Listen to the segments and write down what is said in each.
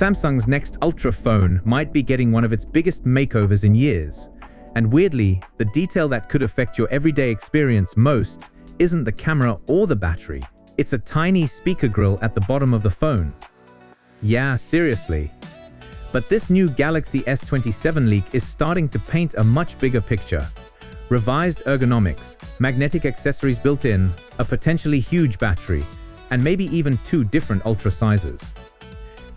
Samsung's next Ultra phone might be getting one of its biggest makeovers in years. And weirdly, the detail that could affect your everyday experience most isn't the camera or the battery. It's a tiny speaker grill at the bottom of the phone. Yeah, seriously. But this new Galaxy S27 leak is starting to paint a much bigger picture. Revised ergonomics, magnetic accessories built in, a potentially huge battery, and maybe even 2 different Ultra sizes.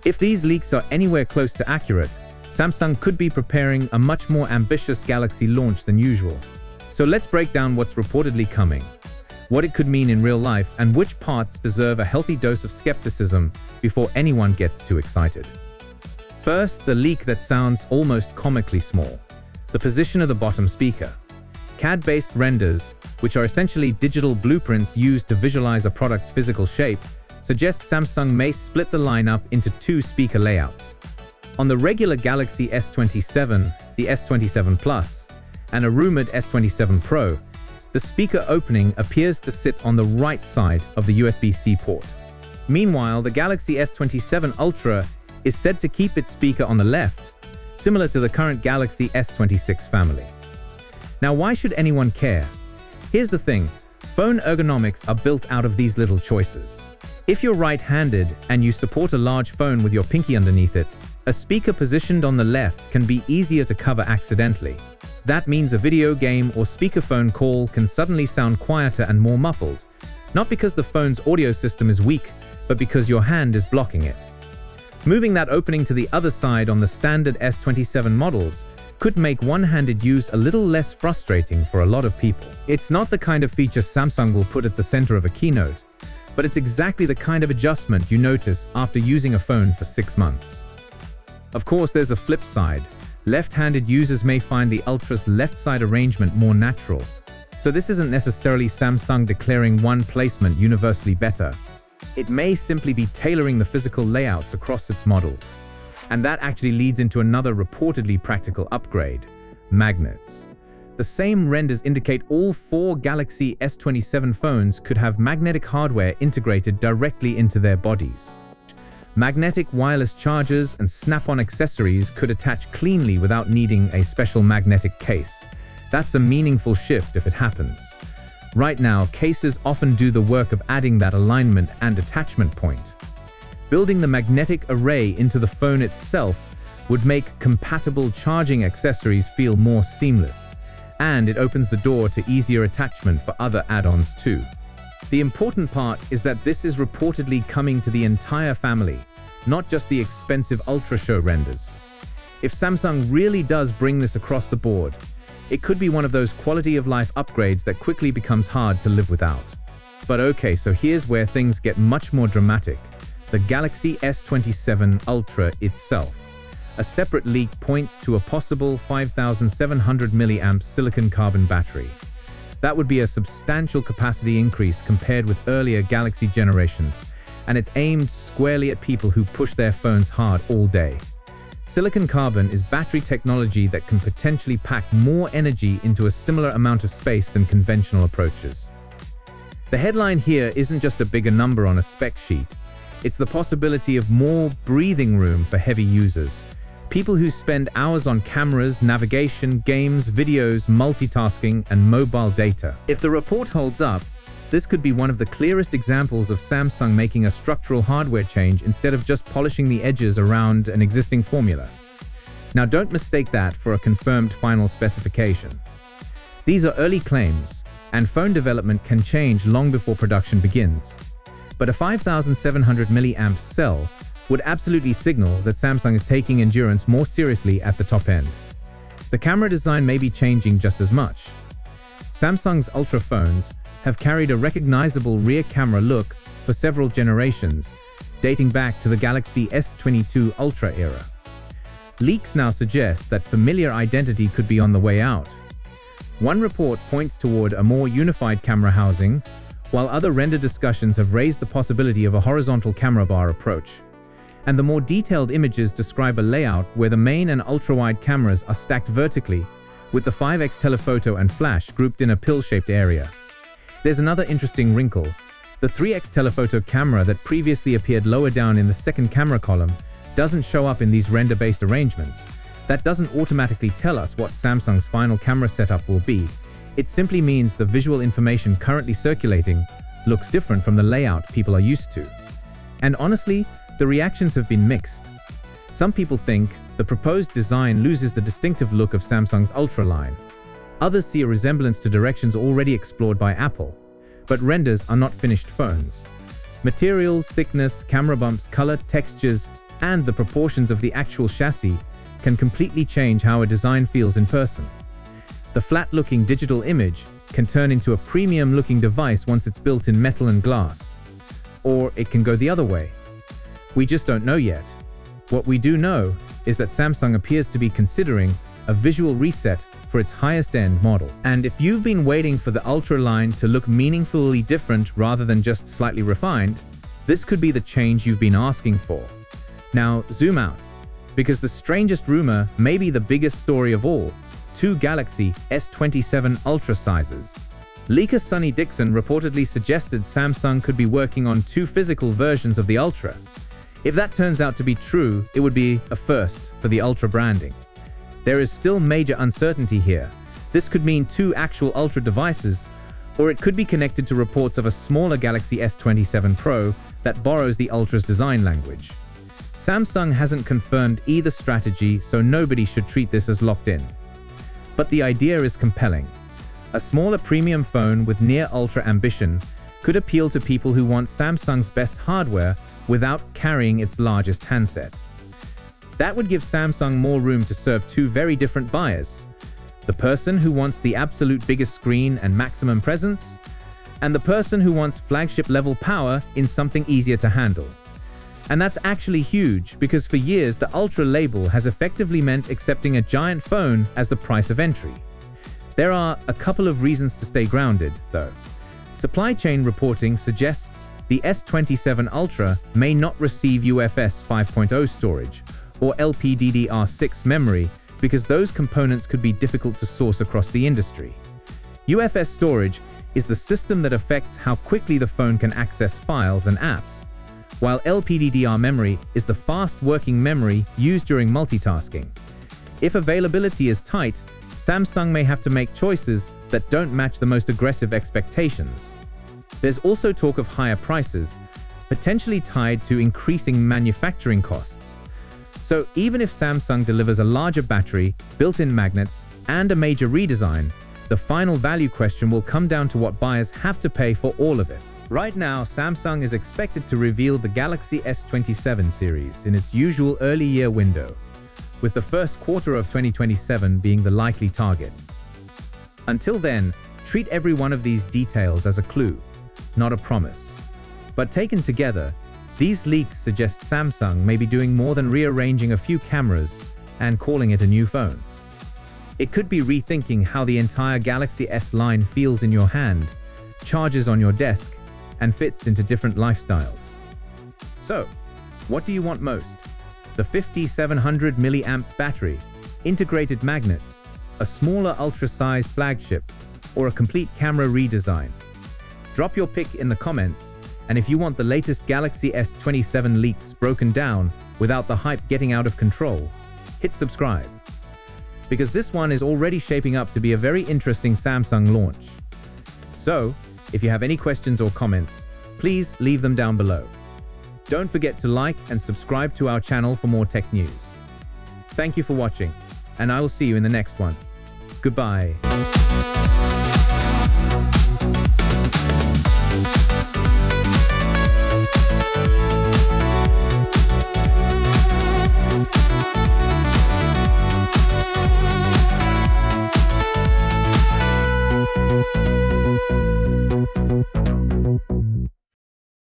If these leaks are anywhere close to accurate, Samsung could be preparing a much more ambitious Galaxy launch than usual. So let's break down what's reportedly coming, what it could mean in real life, and which parts deserve a healthy dose of skepticism before anyone gets too excited. First, the leak that sounds almost comically small. The position of the bottom speaker. CAD-based renders, which are essentially digital blueprints used to visualize a product's physical shape, suggest Samsung may split the lineup into 2 speaker layouts. On the regular Galaxy S27, the S27 Plus, and a rumored S27 Pro, the speaker opening appears to sit on the right side of the USB-C port. Meanwhile, the Galaxy S27 Ultra is said to keep its speaker on the left, similar to the current Galaxy S26 family. Now, why should anyone care? Here's the thing, phone ergonomics are built out of these little choices. If you're right-handed and you support a large phone with your pinky underneath it, a speaker positioned on the left can be easier to cover accidentally. That means a video game or speakerphone call can suddenly sound quieter and more muffled, not because the phone's audio system is weak, but because your hand is blocking it. Moving that opening to the other side on the standard S27 models could make one-handed use a little less frustrating for a lot of people. It's not the kind of feature Samsung will put at the center of a keynote, but it's exactly the kind of adjustment you notice after using a phone for 6 months. Of course, there's a flip side. Left-handed users may find the Ultra's left side arrangement more natural. So this isn't necessarily Samsung declaring one placement universally better. It may simply be tailoring the physical layouts across its models. And that actually leads into another reportedly practical upgrade: magnets. The same renders indicate all 4 Galaxy S27 phones could have magnetic hardware integrated directly into their bodies. Magnetic wireless chargers and snap-on accessories could attach cleanly without needing a special magnetic case. That's a meaningful shift if it happens. Right now, cases often do the work of adding that alignment and attachment point. Building the magnetic array into the phone itself would make compatible charging accessories feel more seamless, and it opens the door to easier attachment for other add-ons too. The important part is that this is reportedly coming to the entire family, not just the expensive Ultra show renders. If Samsung really does bring this across the board, it could be one of those quality-of-life upgrades that quickly becomes hard to live without. But okay, so here's where things get much more dramatic: the Galaxy S27 Ultra itself. A separate leak points to a possible 5,700 mAh silicon carbon battery. That would be a substantial capacity increase compared with earlier Galaxy generations, and it's aimed squarely at people who push their phones hard all day. Silicon carbon is battery technology that can potentially pack more energy into a similar amount of space than conventional approaches. The headline here isn't just a bigger number on a spec sheet. It's the possibility of more breathing room for heavy users. People who spend hours on cameras, navigation, games, videos, multitasking, and mobile data. If the report holds up, this could be one of the clearest examples of Samsung making a structural hardware change instead of just polishing the edges around an existing formula. Now, don't mistake that for a confirmed final specification. These are early claims, and phone development can change long before production begins. But a 5,700 mAh cell would absolutely signal that Samsung is taking endurance more seriously at the top end. The camera design may be changing just as much. Samsung's Ultra phones have carried a recognizable rear camera look for several generations, dating back to the Galaxy S22 Ultra era. Leaks now suggest that familiar identity could be on the way out. One report points toward a more unified camera housing, while other render discussions have raised the possibility of a horizontal camera bar approach. And the more detailed images describe a layout where the main and ultra-wide cameras are stacked vertically, with the 5x telephoto and flash grouped in a pill-shaped area. There's another interesting wrinkle. The 3x telephoto camera that previously appeared lower down in the second camera column doesn't show up in these render-based arrangements, that doesn't automatically tell us what Samsung's final camera setup will be. It simply means the visual information currently circulating looks different from the layout people are used to. And honestly, the reactions have been mixed. Some people think the proposed design loses the distinctive look of Samsung's Ultra line. Others see a resemblance to directions already explored by Apple. But renders are not finished phones. Materials, thickness, camera bumps, color, textures, and the proportions of the actual chassis can completely change how a design feels in person. The flat-looking digital image can turn into a premium-looking device once it's built in metal and glass. Or it can go the other way. We just don't know yet. What we do know is that Samsung appears to be considering a visual reset for its highest-end model. And if you've been waiting for the Ultra line to look meaningfully different rather than just slightly refined, this could be the change you've been asking for. Now, zoom out, because the strangest rumor may be the biggest story of all: 2 Galaxy S27 Ultra sizes. Leaker Sonny Dixon reportedly suggested Samsung could be working on 2 physical versions of the Ultra. If that turns out to be true, it would be a first for the Ultra branding. There is still major uncertainty here. This could mean 2 actual Ultra devices, or it could be connected to reports of a smaller Galaxy S27 Pro that borrows the Ultra's design language. Samsung hasn't confirmed either strategy, so nobody should treat this as locked in. But the idea is compelling. A smaller premium phone with near-Ultra ambition could appeal to people who want Samsung's best hardware without carrying its largest handset. That would give Samsung more room to serve 2 very different buyers: the person who wants the absolute biggest screen and maximum presence, and the person who wants flagship-level power in something easier to handle. And that's actually huge, because for years the Ultra label has effectively meant accepting a giant phone as the price of entry. There are a couple of reasons to stay grounded, though. Supply chain reporting suggests the S27 Ultra may not receive UFS 5.0 storage or LPDDR6 memory, because those components could be difficult to source across the industry. UFS storage is the system that affects how quickly the phone can access files and apps, while LPDDR memory is the fast-working memory used during multitasking. If availability is tight, Samsung may have to make choices that don't match the most aggressive expectations. There's also talk of higher prices, potentially tied to increasing manufacturing costs. So even if Samsung delivers a larger battery, built-in magnets, and a major redesign, the final value question will come down to what buyers have to pay for all of it. Right now, Samsung is expected to reveal the Galaxy S27 series in its usual early year window, with the first quarter of 2027 being the likely target. Until then, treat every one of these details as a clue, not a promise. But taken together, these leaks suggest Samsung may be doing more than rearranging a few cameras and calling it a new phone. It could be rethinking how the entire Galaxy S line feels in your hand, charges on your desk, and fits into different lifestyles. So, what do you want most? The 5700 mAh battery, integrated magnets, a smaller ultra-sized flagship, or a complete camera redesign? Drop your pick in the comments, and if you want the latest Galaxy S27 leaks broken down without the hype getting out of control, hit subscribe. Because this one is already shaping up to be a very interesting Samsung launch. So, if you have any questions or comments, please leave them down below. Don't forget to like and subscribe to our channel for more tech news. Thank you for watching, and I will see you in the next one. Goodbye.